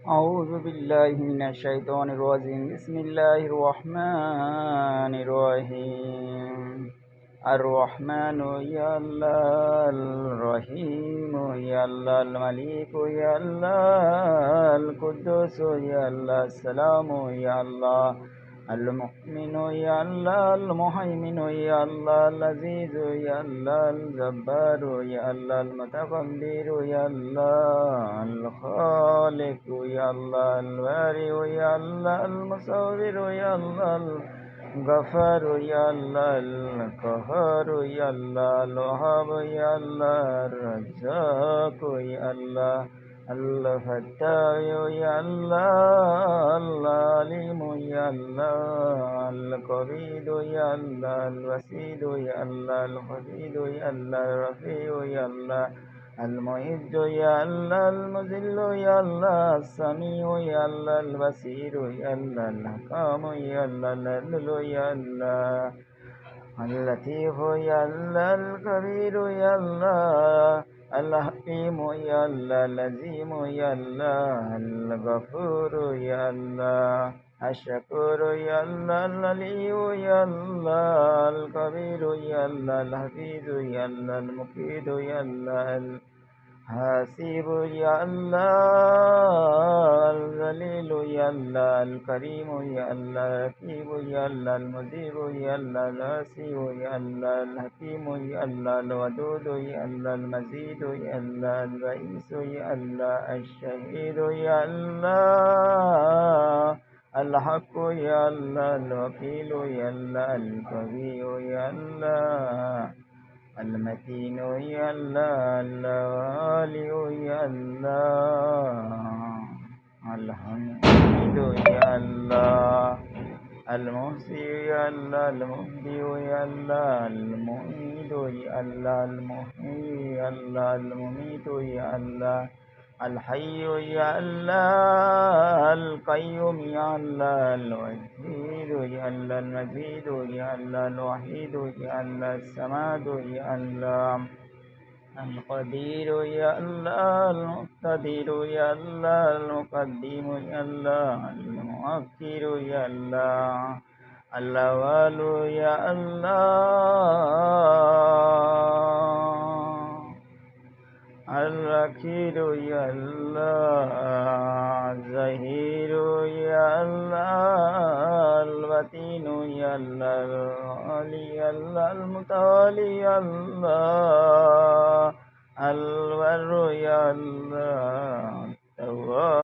أعوذ بالله من الشيطان الرجيم بسم الله الرحمن الرحيم الرحمن يا الله الرحيم يا الله الملك يا الله القدوس يا الله السلام يا الله المؤمن يا الله المهيمن يا الله العزيز يا الله الجبار يا الله المتكبر يا الله الخالق يا الله البارئ يا الله المصور يا الله الغفار يا الله القهار يا الله الوهاب يا الله الرزاق يا الله الفتاح يا الله العليم يا الله القبيد يا الله الوسيد يا الله الحفيد يا الله الرفيع يا الله المعز يا الله المذل يا الله السميع يا الله البصير يا الله الحكام يا الله العدل يا الله اللطيف يا الله الكبير يا الله الحكيم يا الله العظيم يا الله الغفور يا الله الشكور يا الله العلي يا الله الكبير يا الله الحفيظ يا الله المقيت يا الله حسيب يا الله الذليل يا الله الكريم يا الله رقيب يا الله المجيب يا الله الواسع يا الله الحكيم يا الله الودود يا الله المزيد يا الله الرئيس يا الله الشهيد يا الله الحق يا الله الوكيل يا الله القوي يا الله المتين يا الله الوالي يا الله الحميد يا الله المحصي يا الله المبدي يا الله المعيد يا الله المحيي يا الله المميت يا الله الحي يا الله القيوم يا الله الوحيد يا الله المجيد يا الله الوحيد يا الله الصمد يا الله القدير يا الله المقتدر يا الله المقدم يا الله المؤخر يا الله الأول يا الله الأخير يا الله الظهير يا الله الباطن يا الله العلي يا الله المتعالي يا الله